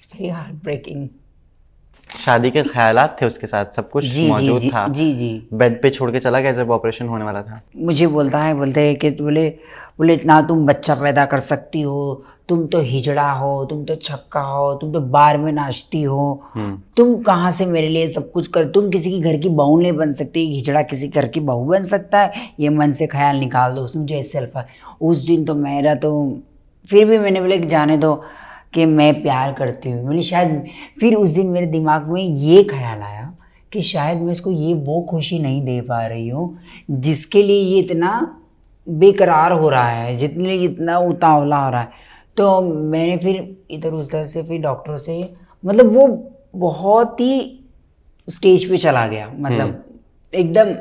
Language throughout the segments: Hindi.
It's very heart breaking. शादी के ख्यालात थे उसके साथ, सब कुछ जी मौजूद जी था? जी जी। बेड पे छोड़ के चला गया जब ऑपरेशन होने वाला था? मुझे बोलते हैं कि बोले ना तुम बच्चा पैदा कर सकती हो, तुम तो हिजड़ा हो, तुम तो छक्का हो, तुम तो बार में नाचती हो, तुम कहाँ से मेरे लिए सब कुछ कर, तुम किसी की घर की बहू नहीं बन सकती, हिजड़ा किसी घर की बहू बन सकता है, ये मन से ख्याल निकाल दो। उसने मुझे ऐसे अल्फाज, उस दिन तो मेरा तो, फिर भी मैंने बोले कि जाने दो कि मैं प्यार करती हूँ। बोले शायद, फिर उस दिन मेरे दिमाग में ये ख्याल आया कि शायद मैं इसको ये वो खुशी नहीं दे पा रही हूँ जिसके लिए ये इतना बेकरार हो रहा है, जितने लिए इतना उतावला हो रहा है। तो मैंने फिर इधर उधर से फिर डॉक्टरों से, मतलब वो बहुत ही स्टेज पे चला गया, मतलब एकदम,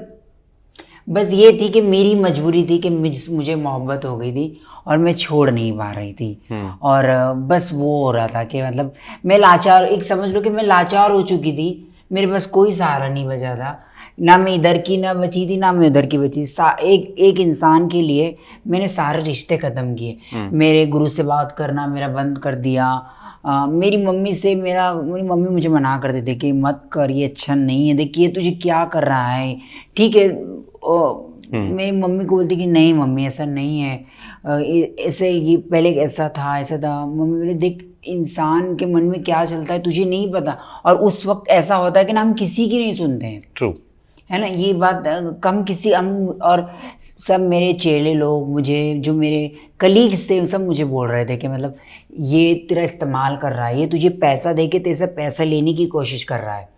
बस ये थी कि मेरी मजबूरी थी कि मुझे मोहब्बत हो गई थी और मैं छोड़ नहीं पा रही थी। और बस वो हो रहा था कि मतलब मैं लाचार, एक समझ लो कि मैं लाचार हो चुकी थी, मेरे पास कोई सहारा नहीं बचा था, ना मैं इधर की ना बची थी ना मैं उधर की बची। एक इंसान के लिए मैंने सारे रिश्ते ख़त्म किए। मेरे गुरु से बात करना मेरा बंद कर दिया। मेरी मेरी मम्मी मुझे मना कर देते कि मत कर, ये अच्छा नहीं है, देखिए तुझे क्या कर रहा है, ठीक है। मेरी मम्मी को बोलती कि नहीं मम्मी ऐसा नहीं है, ऐसे ये पहले ऐसा था ऐसा था। मम्मी बोले देख इंसान के मन में क्या चलता है तुझे नहीं पता, और उस वक्त ऐसा होता है कि ना हम किसी की नहीं सुनते हैं। ट्रू है ना, ये बात कम किसी हम, और सब मेरे चेले लोग मुझे, जो मेरे कलीग्स थे सब मुझे बोल रहे थे कि मतलब ये तेरा इस्तेमाल कर रहा है, ये तुझे पैसा दे के तेरे से पैसा लेने की कोशिश कर रहा है,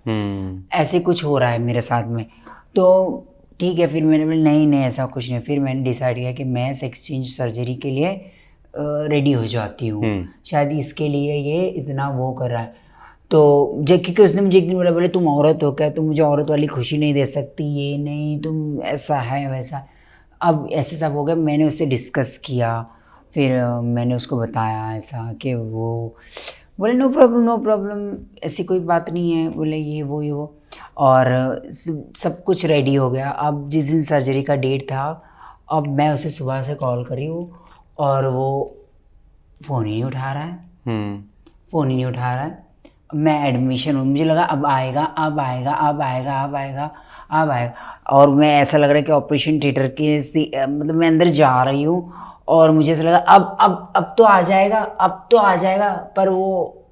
ऐसे कुछ हो रहा है मेरे साथ में। तो ठीक है, फिर मैंने बोला नहीं नहीं ऐसा कुछ नहीं। फिर मैंने डिसाइड किया कि मैं सेक्स चेंज सर्जरी के लिए रेडी हो जाती हूँ, शायद इसके लिए ये इतना वो कर रहा है। तो जब, क्योंकि उसने मुझे एक दिन बोला, बोले तुम औरत हो क्या, तुम मुझे औरत वाली खुशी नहीं दे सकती, ये नहीं तुम ऐसा है वैसा। अब ऐसे सब हो गया, मैंने उससे डिस्कस किया, फिर मैंने उसको बताया ऐसा कि वो बोले नो प्रॉब्लम नो प्रॉब्लम, ऐसी कोई बात नहीं है, बोले ये वो। और सब कुछ रेडी हो गया। अब जिस दिन सर्जरी का डेट था, अब मैं उसे सुबह से कॉल करी हूँ और वो फ़ोन ही नहीं उठा रहा है, फ़ोन ही नहीं उठा रहा है। मैं एडमिशन हूँ, मुझे लगा अब आएगा अब आएगा अब आएगा अब आएगा अब आएगा, और मैं ऐसा लग रहा है कि ऑपरेशन थिएटर के मतलब मैं अंदर जा रही हूँ और मुझे ऐसा लगा अब तो आ जाएगा, अब तो आ जाएगा, पर वो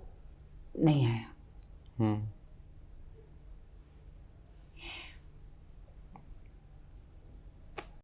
नहीं आया।